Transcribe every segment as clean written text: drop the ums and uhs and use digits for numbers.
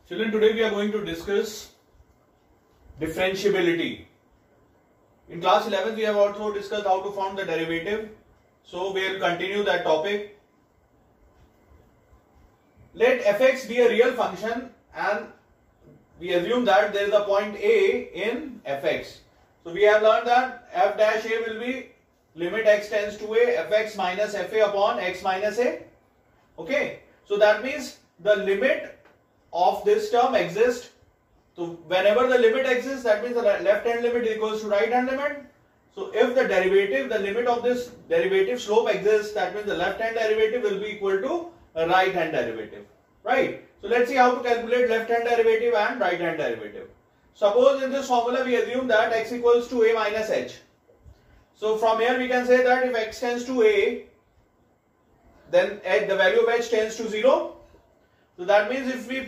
Children, today we are going to discuss differentiability. In class 11 we have also discussed how to form the derivative. So we will continue that topic. Let fx be a real function and we assume that there is a point A in fx. So we have learned that f dash a will be limit x tends to a fx minus fa upon x minus a. Okay. So that means the limit of this term exists. So whenever the limit exists, that means the left hand limit is equals to right hand limit. So if the derivative, the limit of this derivative slope exists, that means the left hand derivative will be equal to a right hand derivative. Right? So let's see how to calculate left hand derivative and right hand derivative. Suppose in this formula we assume that x equals to a minus h. So from here we can say that if x tends to a, then the value of h tends to 0. So that means if we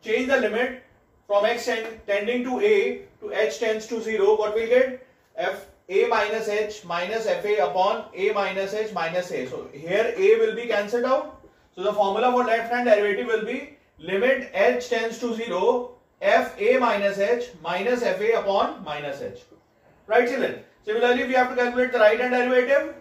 change the limit from x tending to a to h tends to 0, what we'll get? F a minus h minus fa upon a minus h minus a. So here a will be cancelled out. So the formula for left hand derivative will be limit h tends to 0 f a minus h minus fa upon minus h. Right, children? Similarly, we have to calculate the right hand derivative.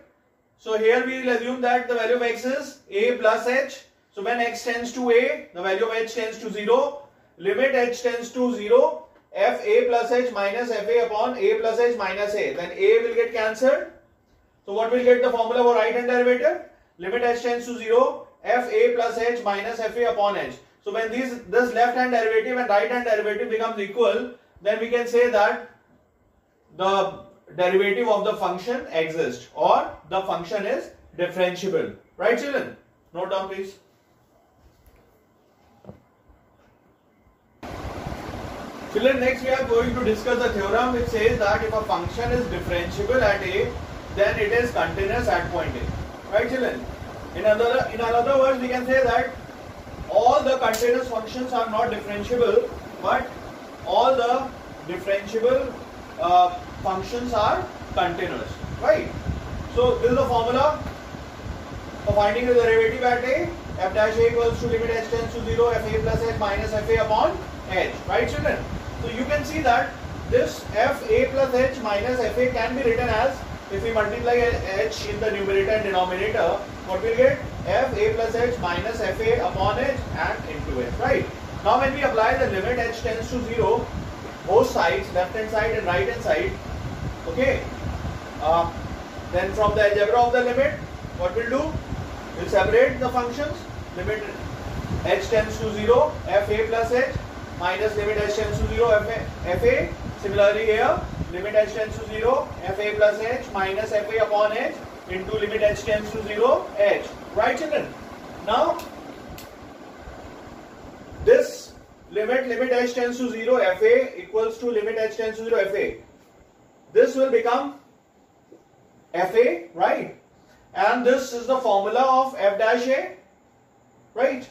So here we will assume that the value of x is a plus h. So when x tends to a, the value of h tends to 0. Limit h tends to 0, f a plus h minus fa upon a plus h minus a. Then a will get cancelled. So what will get the formula for right hand derivative? Limit h tends to 0, f a plus h minus fa upon h. So when this left hand derivative and right hand derivative becomes equal, then we can say that the derivative of the function exists or the function is differentiable. Right, children? Note down please. Children, next we are going to discuss the theorem which says that if a function is differentiable at a, then it is continuous at point a. Right, children? In other words, we can say that all the continuous functions are not differentiable, but all the differentiable functions are continuous. Right? So this is the formula for finding the derivative at a. F dash a equals to limit h tends to 0 f a plus h minus fa upon h. Right, children? So you can see that this f a plus h minus fa can be written as, if we multiply h in the numerator and denominator, what we'll get? F a plus h minus fa upon h and into h. Right? Now when we apply the limit h tends to 0, both sides, left hand side and right hand side, okay, then from the algebra of the limit, what we'll do? We'll separate the functions. Limit h tends to 0, f a plus h minus limit h tends to 0 fa. Similarly here, limit h tends to 0 fa plus h minus fa upon h into limit h tends to 0 h. Right, children? Now this limit h tends to 0 fa equals to limit h tends to 0 fa. This will become fa, right? And this is the formula of f dash a. Right?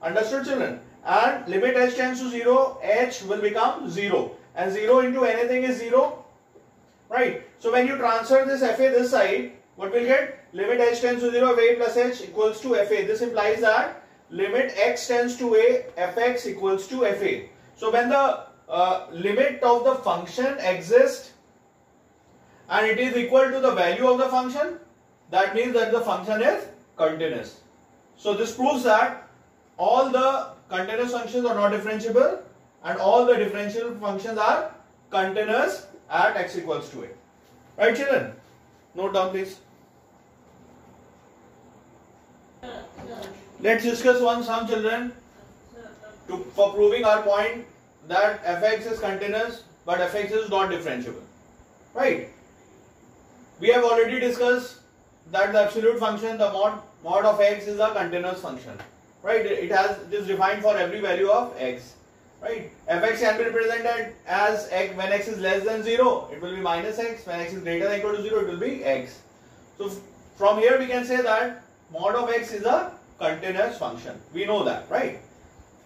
Understood, children? And limit h tends to 0, h will become 0. And 0 into anything is 0. Right? So when you transfer this fa this side, what will get? Limit h tends to 0, fa plus h equals to fa. This implies that limit x tends to a, fx equals to fa. So when the limit of the function exists and it is equal to the value of the function, that means that the function is continuous. So this proves that all the continuous functions are not differentiable and all the differential functions are continuous at x equals to a. Right, children? Note down please. Let's discuss one sum, children, for proving our point that fx is continuous but fx is not differentiable. Right? We have already discussed that the absolute function, the mod of x, is a continuous function. Right? It is defined for every value of x. Right? Fx can be represented as x when x is less than 0, it will be minus x. When x is greater than or equal to 0, it will be x. So from here we can say that mod of x is a continuous function. We know that, right?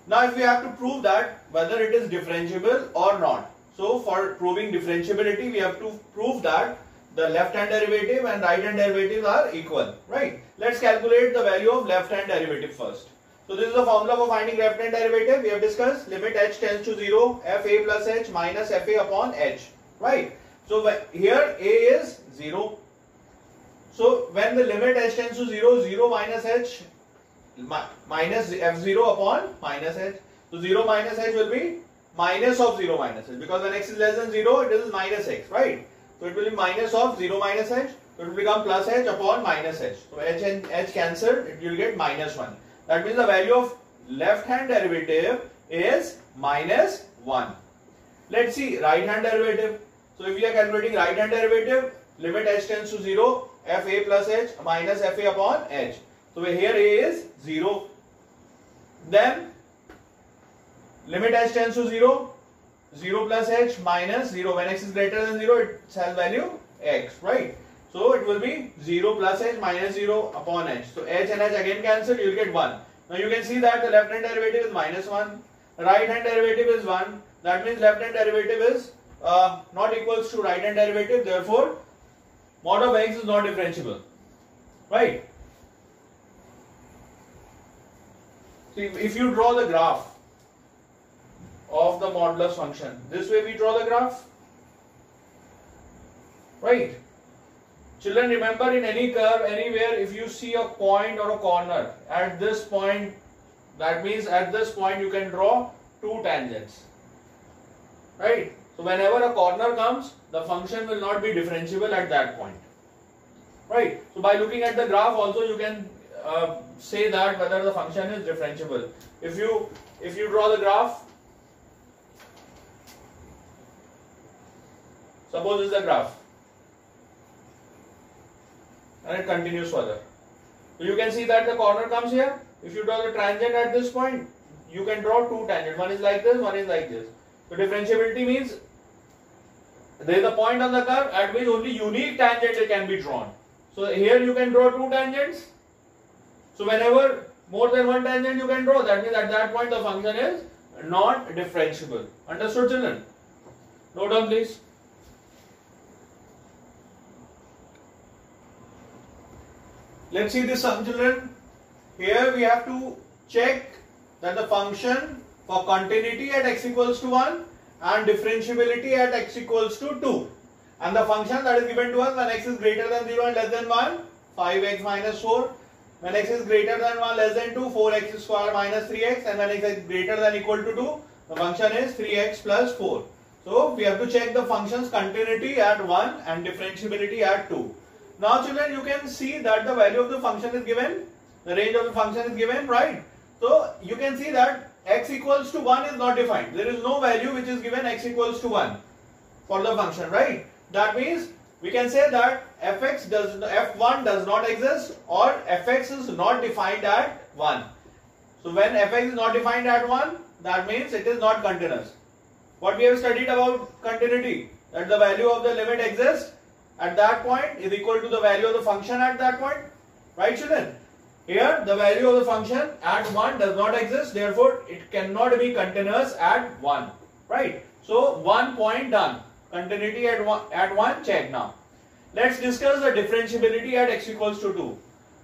Now if we have to prove that whether it is differentiable or not. So for proving differentiability, we have to prove that the left hand derivative and right hand derivative are equal. Right? Let's calculate the value of left hand derivative first. So this is the formula for finding left hand derivative. We have discussed limit h tends to 0, fa plus h minus fa upon h. Right. So here a is 0. So when the limit h tends to 0, 0 minus h minus f0 upon minus h. So 0 minus h will be minus of 0 minus h, because when x is less than 0, it is minus x, right? So it will be minus of 0 minus h, so it will become plus h upon minus h. So h and h cancelled, you will get minus 1. That means the value of left hand derivative is minus 1. Let's see right hand derivative. So if we are calculating right hand derivative, limit h tends to 0, fa plus h minus fa upon h. So here a is 0. Then limit h tends to 0, 0 plus h minus 0. When x is greater than 0, it has value x, right? So it will be 0 plus h minus 0 upon h. So h and h again cancelled, you will get 1. Now you can see that the left hand derivative is minus 1, right hand derivative is 1. That means left hand derivative is not equals to right hand derivative. Therefore, mod of x is not differentiable, right? So if you draw the graph of the modulus function, this way we draw the graph, right? Children, remember, in any curve, anywhere, if you see a point or a corner at this point, that means at this point you can draw two tangents, right? So whenever a corner comes, the function will not be differentiable at that point, right? So by looking at the graph also you can say that whether the function is differentiable. If you draw the graph, suppose this is the graph and it continues further. So you can see that the corner comes here. If you draw the tangent at this point, you can draw two tangents. One is like this, one is like this. So differentiability means there is a point on the curve at which only unique tangent can be drawn. So here you can draw two tangents. So whenever more than one tangent you can draw, that means at that point the function is not differentiable. Understood, children? Note down please. Let's see this sum, children. Here we have to check that the function for continuity at x equals to 1 and differentiability at x equals to 2. And the function that is given to us when x is greater than 0 and less than 1, 5x minus 4. When x is greater than 1, less than 2, 4x square minus 3x. And when x is greater than equal to 2, the function is 3x plus 4. So we have to check the function's continuity at 1 and differentiability at 2. Now children, you can see that the value of the function is given, the range of the function is given, right? So you can see that x equals to 1 is not defined. There is no value which is given x equals to 1 for the function, right? That means we can say that f1 does not exist or fx is not defined at 1. So when fx is not defined at 1, that means it is not continuous. What we have studied about continuity, that the value of the limit exists at that point is equal to the value of the function at that point, right children? Here the value of the function at 1 does not exist, therefore it cannot be continuous at 1, right? So 1 point done, continuity at 1 check. Now let's discuss the differentiability at x equals to 2.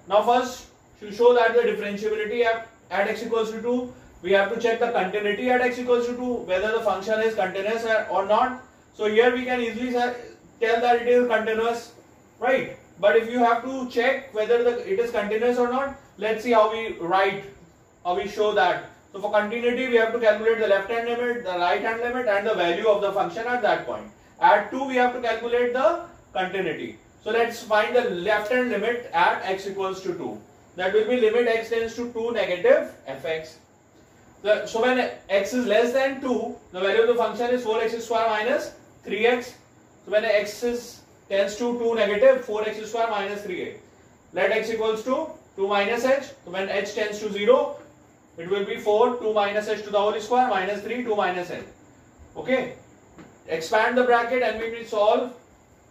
Now first, to show that the differentiability at x equals to 2, we have to check the continuity at x equals to 2, whether the function is continuous or not. So here we can easily tell that it is continuous, right? But if you have to check whether it is continuous or not, let's see how we show that. So for continuity, we have to calculate the left hand limit, the right hand limit and the value of the function at that point. At 2, we have to calculate the continuity. So let's find the left hand limit at x equals to 2. That will be limit x tends to 2 negative fx. So when x is less than 2, the value of the function is 4x square minus 3x. So when x tends to 2 negative, 4x square minus 3x. Let x equals to 2 minus h. So when h tends to 0, it will be 4, 2 minus h to the whole square minus 3, 2 minus h. Okay. Expand the bracket and when we solve,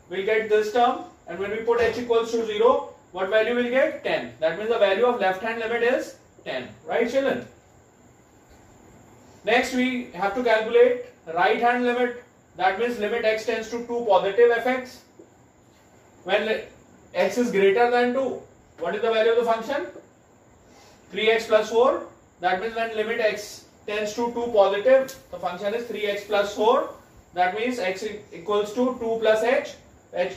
we'll get this term. And when we put h equals to 0, what value will get? 10. That means the value of left hand limit is 10. Right children? Next we have to calculate right hand limit. That means limit x tends to 2 positive fx. When x is greater than 2, what is the value of the function? 3x plus 4 That means when limit x tends to 2 positive, the function is 3x plus 4. That means x equals to 2 plus h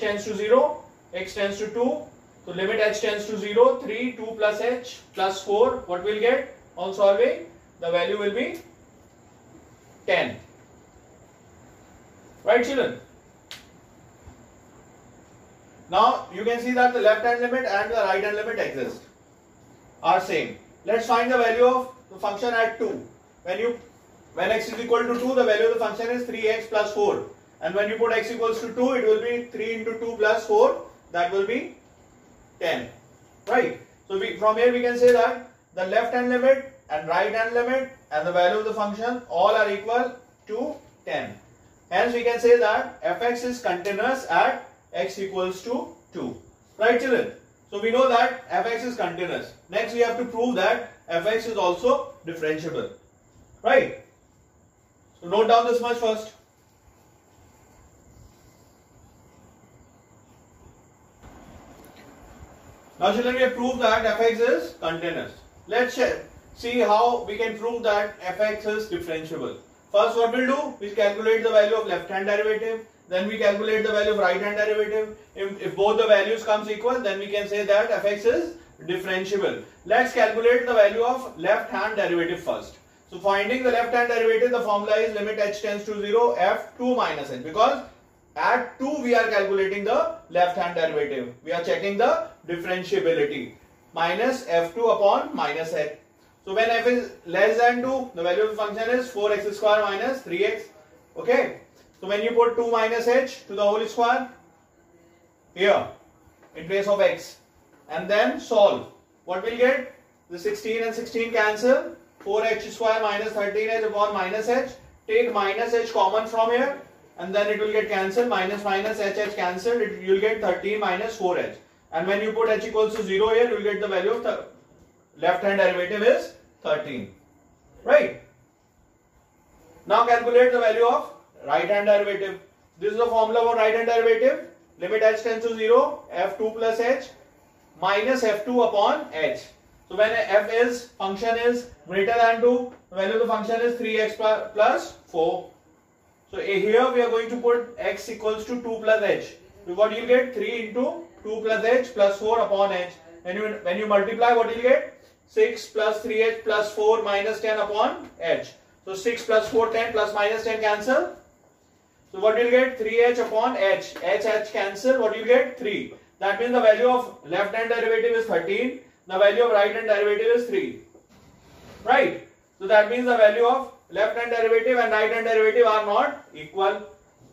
tends to 0, x tends to 2. So limit h tends to 0, 3, 2 plus h plus 4. What we'll get on solving? The value will be 10. Right, children? Now you can see that the left hand limit and the right hand limit exist, are same. Let's find the value of the function at 2. When x is equal to 2, the value of the function is 3x plus 4. And when you put x equals to 2, it will be 3 into 2 plus 4. That will be 10. Right? So from here we can say that the left hand limit and right hand limit and the value of the function all are equal to 10. Hence we can say that fx is continuous at x equals to 2. Right, children? So we know that fx is continuous. Next we have to prove that fx is also differentiable. Right? So note down this much first. Now children, we have proved that fx is continuous. Let's see how we can prove that fx is differentiable. First what we'll do, we'll calculate the value of left hand derivative. Then we calculate the value of right hand derivative. If both the values comes equal, then we can say that fx is differentiable. Let's calculate the value of left hand derivative first. So finding the left hand derivative, the formula is limit h tends to 0 f2 minus h, because at 2 we are calculating the left hand derivative. We are checking the differentiability. Minus f2 upon minus h. So when f is less than 2, the value of the function is 4x square minus 3x. Okay. So when you put 2 minus h to the whole square here in place of x and then solve, what we'll get? The 16 and 16 cancel. 4h square minus 13h upon minus h. Take minus h common from here and then it will get cancelled. Minus minus h cancelled. You will get 13 minus 4h. And when you put h equals to 0 here, you will get the value of the left hand derivative is 13. Right? Now calculate the value of right hand derivative. This is the formula for right hand derivative. Limit h tends to 0, f2 plus h minus f2 upon h. So when function is greater than 2, the value of the function is 3x plus 4. So here we are going to put x equals to 2 plus h. So what you get? 3 into 2 plus h plus 4 upon h. And when you multiply, what you get? 6 plus 3h plus 4 minus 10 upon h. So 6 plus 4, 10 plus minus 10 cancel. So what you get? 3h upon h. H cancel. What you get? 3. That means the value of left hand derivative is 13. The value of right hand derivative is 3. Right? So that means the value of left hand derivative and right hand derivative are not equal.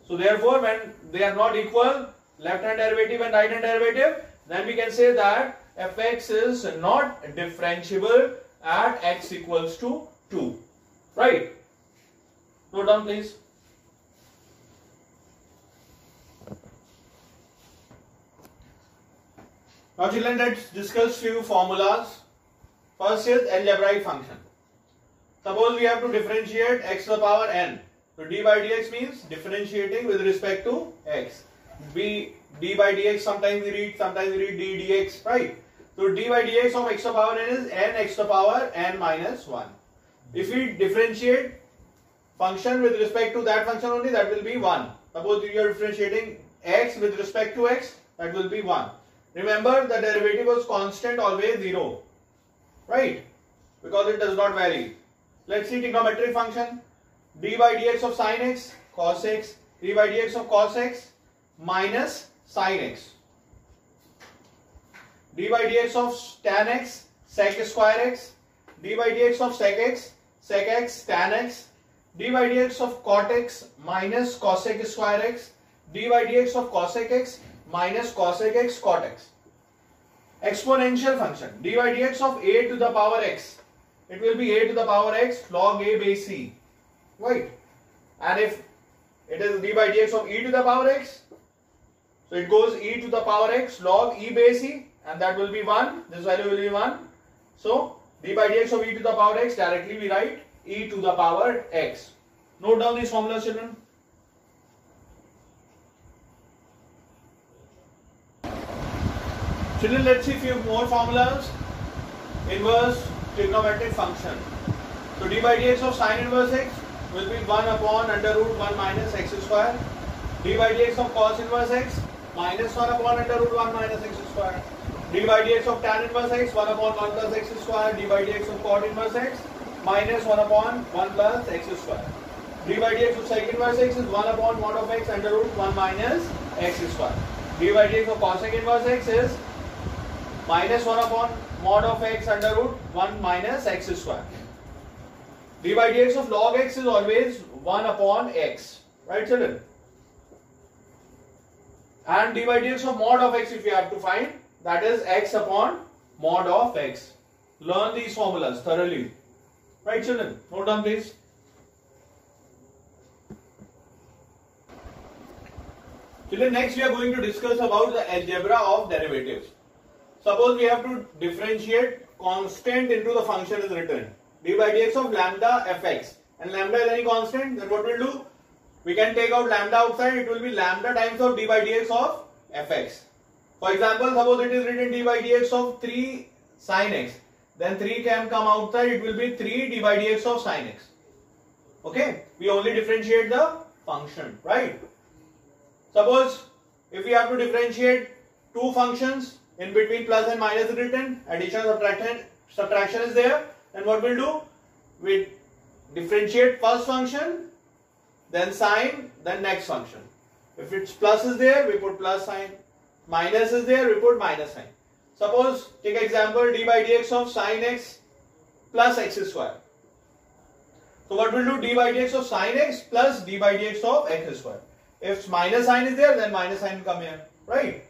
So therefore when they are not equal, left hand derivative and right hand derivative, then we can say that fx is not differentiable at x equals to 2. Right? Note down please. Now children, let's discuss few formulas. First is algebraic function. Suppose we have to differentiate x to the power n. So d by dx means differentiating with respect to x. d by dx sometimes we read d dx, right? So d by dx of x to the power n is n x to the power n minus 1. If we differentiate function with respect to that function only, that will be 1. Suppose you are differentiating x with respect to x, that will be 1. Remember, the derivative was constant, always 0, right? Because it does not vary. Let's see trigonometric function. D by dx of sin x, cos x, d by dx of cos x minus sin x. D by dx of tan x, sec square x, d by dx of sec x, tan x, d by dx of cot x minus cosec square x, d by dx of cosec x minus cosec x cot x. Exponential function, d by dx of a to the power x, it will be a to the power x log a base c, right? And if it is d by dx of e to the power x, so it goes e to the power x log e base c, and that will be 1, this value will be 1. So d by dx of e to the power x, directly we write e to the power x. Note down these formulas, children. Children, let's see few more formulas. Inverse trigonometric function. So d by dx of sin inverse x will be 1 upon under root 1 minus x square. D by dx of cos inverse x minus 1 upon under root 1 minus x square. D by dx of tan inverse x 1 upon 1 plus x square. D by dx of cot inverse x minus 1 upon 1 plus x square. D by dx of sec inverse x is 1 upon mod of x under root 1 minus x square. D by dx of cosec inverse x is minus 1 upon mod of x under root 1 minus x square. D by dx of log x is always 1 upon x. Right, children? And d by dx of mod of x, if you have to find, that is x upon mod of x. Learn these formulas thoroughly. Right, children? Note down, please. Children, next we are going to discuss about the algebra of derivatives. Suppose we have to differentiate constant into the function is written. D by dx of lambda fx. And lambda is any constant, then what we'll do? We can take out lambda outside, it will be lambda times of d by dx of fx. For example, suppose it is written d by dx of 3 sin x. Then 3 can come outside, it will be 3 d by dx of sin x. Okay? We only differentiate the function, right? Suppose if we have to differentiate two functions, in between plus and minus is written, addition subtraction is there, then what we'll do? We differentiate first function, then sign, then next function. If it's plus is there, we put plus sign. Minus is there, we put minus sign. Suppose, take example, d by dx of sin x plus x square. So what we'll do? D by dx of sin x plus d by dx of x square. If minus sign is there, then minus sign will come here, right?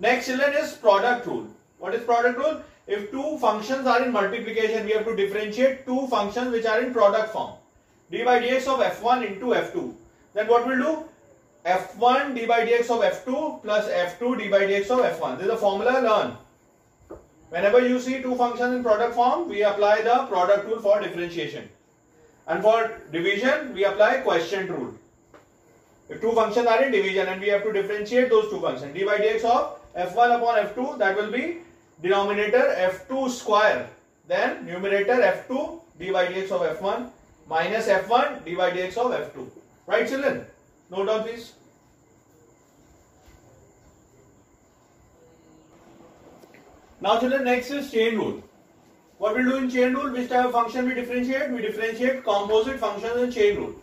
Next, children, is product rule. What is product rule? If two functions are in multiplication, we have to differentiate two functions which are in product form. D by dx of f1 into f2. Then what we'll do? f1 d by dx of f2 plus f2 d by dx of f1. This is a formula, learn. Whenever you see two functions in product form, we apply the product rule for differentiation. And for division, we apply quotient rule. If two functions are in division and we have to differentiate those two functions, d by dx of f1 upon f2, that will be denominator f2 square, then numerator f2 d by dx of f1 minus f1 d by dx of f2. Right, children? Note down, please. Now, children, next is chain rule. What we do in chain rule? Which type of function we differentiate? We differentiate composite functions in chain rule.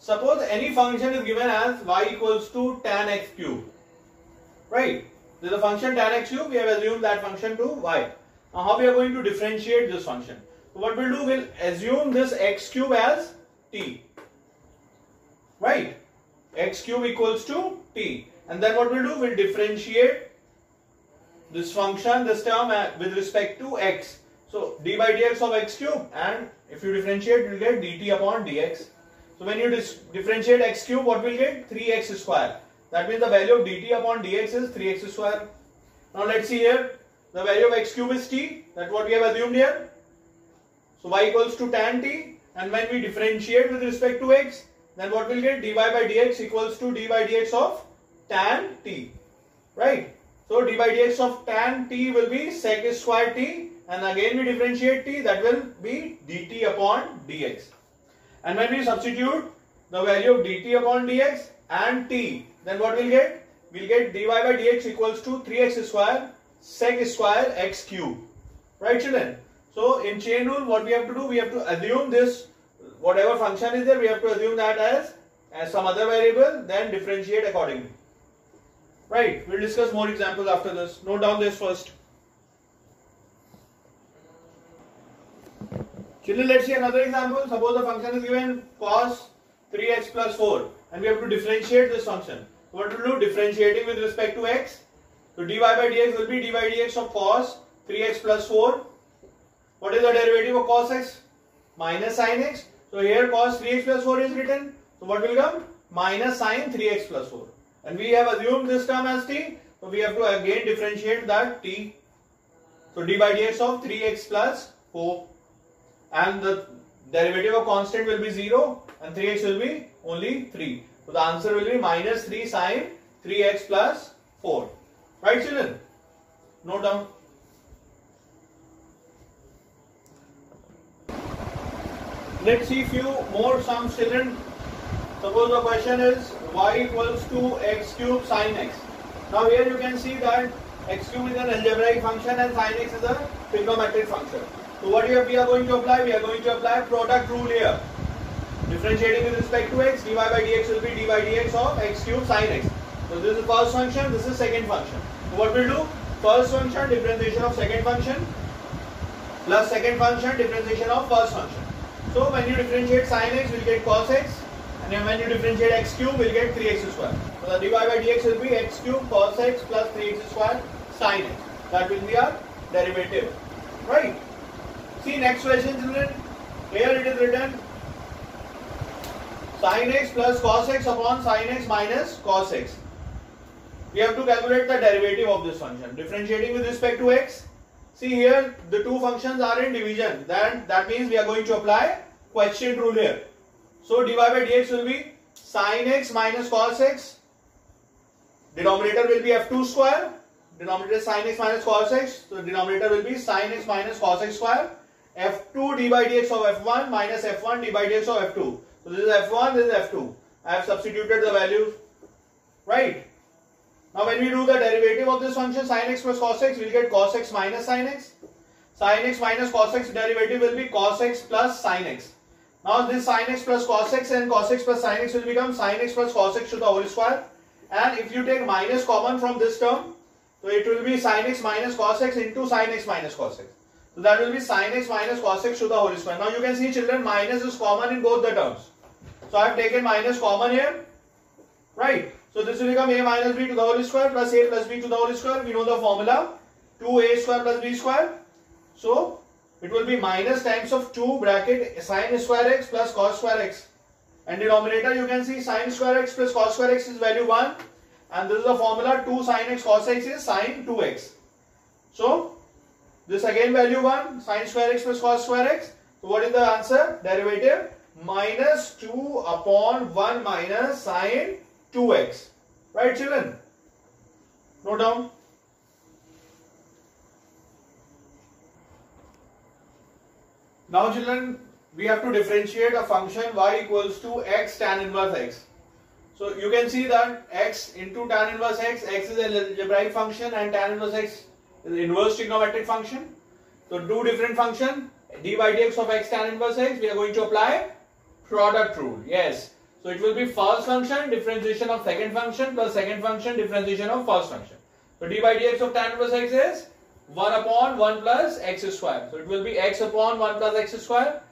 Suppose any function is given as y equals to tan x cube. Right? There is a function tan x cube. We have assumed that function to y. Now, how we are going to differentiate this function? So, what we'll do? We'll assume this x cube as t. Right? X cube equals to t. And then what we'll do? We'll differentiate this function, this term with respect to x. So, d by dx of x cube, and if you differentiate, you will get dt upon dx. So, when you differentiate x cube, what will get? 3x square. That means the value of dt upon dx is 3x square. Now, let's see here. The value of x cube is t. That's what we have assumed here. So, y equals to tan t. And when we differentiate with respect to x, then what will get? Dy by dx equals to d by dx of tan t. Right? So, d by dx of tan t will be sec square t. And again we differentiate t, that will be dt upon dx. And when we substitute the value of dt upon dx and t, then what we'll get? We'll get dy by dx equals to 3x square sec square x cube. Right, children? So, in chain rule, what we have to do? We have to assume this, whatever function is there, we have to assume that as some other variable, then differentiate accordingly. Right? We'll discuss more examples after this. Note down this first. Children, let's see another example. Suppose the function is given cos 3x plus 4 and we have to differentiate this function. What to do? Differentiating with respect to x. So, dy by dx will be dy by dx of cos 3x plus 4. What is the derivative of cos x? Minus sin x. So, here cos 3x plus 4 is written. So, what will come? Minus sin 3x plus 4. And we have assumed this term as t. So, we have to again differentiate that t. So, d by dx of 3x plus 4. And the derivative of constant will be 0 and 3x will be only 3. So, the answer will be minus 3 sin 3x plus 4. Right, children? Note down. Let's see few more sums, children. Suppose the question is y equals to x cube sin x. Now here you can see that x cube is an algebraic function and sin x is a trigonometric function. So what we are going to apply? We are going to apply product rule here. Differentiating with respect to x, dy by dx will be dy by dx of x cube sin x. So this is first function, this is second function. So what we'll do? First function, differentiation of second function, plus second function, differentiation of first function. So when you differentiate sin x, we'll get cos x, and when you differentiate x cube, we'll get 3x square. So the dy by dx will be x cube cos x plus 3x square sin x. That will be our derivative. Right? See next question, children. Here it is written sin x plus cos x upon sin x minus cos x. We have to calculate the derivative of this function. Differentiating with respect to x. See here, the two functions are in division. That means we are going to apply quotient rule here. So dy by dx will be sin x minus cos x. Denominator will be f2 square. Denominator is sin x minus cos x. So denominator will be sin x minus cos x square. f2 d by dx of f1 minus f1 d by dx of f2. So this is f1, this is f2. I have substituted the values. Right? Now when we do the derivative of this function sin x plus cos x, we will get cos x minus sin x. Sin x minus cos x derivative will be cos x plus sin x. Now this sin x plus cos x and cos x plus sin x will become sin x plus cos x to the whole square. And if you take minus common from this term, so it will be sin x minus cos x into sin x minus cos x. So that will be sin x minus cos x to the whole square. Now you can see, children, minus is common in both the terms. So I have taken minus common here. Right? So this will become a minus b to the whole square plus a plus b to the whole square. We know the formula, 2a square plus b square. So it will be minus times of 2 bracket sin square x plus cos square x. And denominator you can see sin square x plus cos square x is value 1. And this is the formula, 2 sin x cos x is sin 2x. So this again value 1, sin square x plus cos square x. So what is the answer? Derivative minus 2 upon 1 minus sin 2x. Right, children? Note down. Now, children, we have to differentiate a function y equals to x tan inverse x. So you can see that x into tan inverse x, x is an algebraic function and tan inverse x is an inverse trigonometric function. So two different function, d by dx of x tan inverse x, we are going to apply product rule. Yes. So it will be first function differentiation of second function plus second function differentiation of first function. So d by dx of tan inverse x is 1 upon 1 plus x square. So it will be x upon 1 plus x square.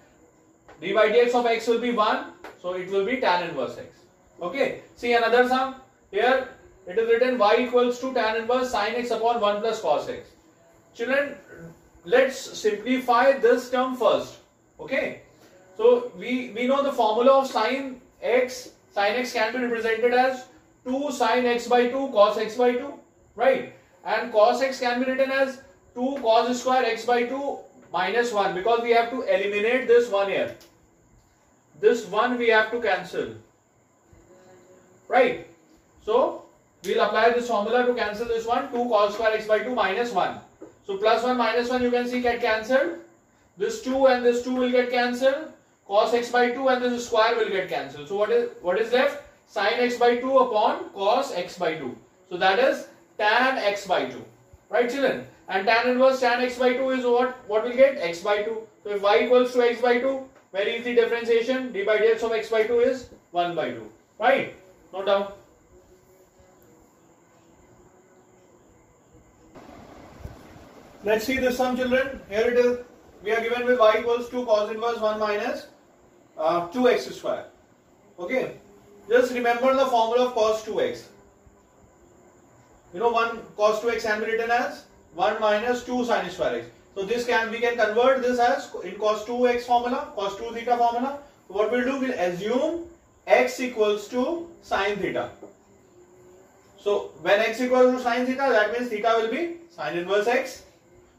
D by dx of x will be 1. So it will be tan inverse x. Okay. See another sum. Here it is written y equals to tan inverse sin x upon 1 plus cos x. Children, let's simplify this term first. Okay. So we know the formula of sin x can be represented as 2 sin x by 2 cos x by 2, right? And cos x can be written as 2 cos square x by 2 minus 1, because we have to eliminate this 1 here. This 1 we have to cancel, right? So we'll apply this formula to cancel this 1, 2 cos square x by 2 minus 1. So plus 1 minus 1 you can see get cancelled. This 2 and this 2 will get cancelled. Cos x by 2 and this square will get cancelled. So what is left? Sin x by 2 upon cos x by 2. So that is tan x by 2. Right, children? And tan inverse tan x by 2 is what will get? X by 2. So if y equals to x by 2, very easy differentiation. D by dx of x by 2 is 1 by 2. Right? Note down. Let's see this sum, children. Here it is. We are given with y equals to cos inverse 1 minus 2x square. Okay. Just remember the formula of cos 2x. You know, 1 cos 2x can be written as 1 minus 2 sin square x. So we can convert this as in cos 2x formula, cos 2 theta formula. So what we'll do, we'll assume x equals to sin theta. So when x equals to sin theta, that means theta will be sin inverse x.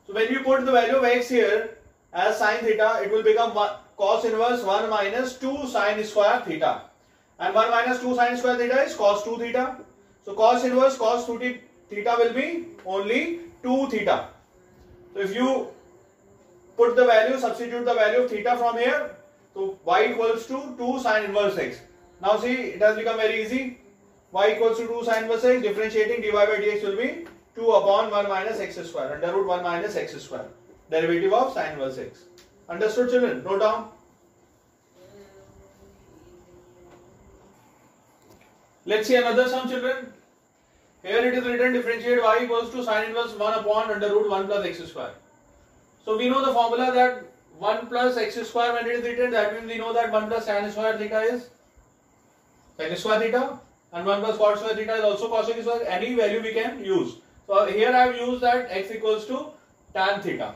So when you put the value of x here as sin theta, it will become cos inverse 1 minus 2 sin square theta. And 1 minus 2 sin square theta is cos 2 theta. So cos inverse cos 2 theta will be only 2 theta. So if you put the value, substitute the value of theta from here, So y equals to 2 sine inverse x. Now see, it has become very easy. Y equals to 2 sine inverse x, differentiating dy by dx will be 2 upon 1 minus x square, under root 1 minus x square, derivative of sine inverse x. Understood, children? Note down. Let's see another sum, children. Here it is written differentiate y equals to sine inverse 1 upon under root 1 plus x square. So we know the formula that 1 plus x square, when it is written, that means we know that 1 plus tan square theta is sec square theta, and 1 plus cot square theta is also cosec square. Any value we can use. So here I have used that x equals to tan theta.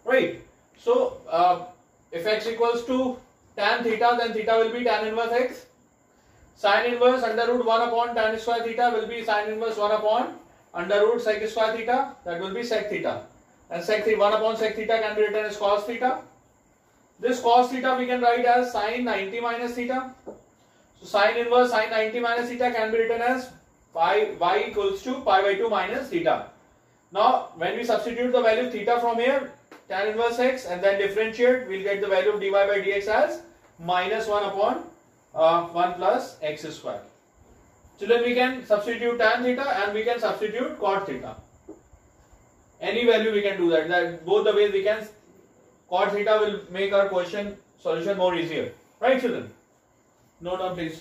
Right. So if x equals to tan theta, then theta will be tan inverse x. Sine inverse under root 1 upon tan square theta will be sine inverse 1 upon under root sec square theta, that will be sec theta. And sec theta, 1 upon sec theta can be written as cos theta. This cos theta we can write as sine 90 minus theta. So sine inverse sine 90 minus theta can be written as y equals to pi by 2 minus theta. Now when we substitute the value of theta from here, tan inverse x, and then differentiate, we will get the value of dy by dx as minus 1 upon 1 plus x square. So then we can substitute tan theta and we can substitute cot theta. Any value we can do that. Both the ways we can. Cot theta will make our question solution more easier. Right, children? Note down please.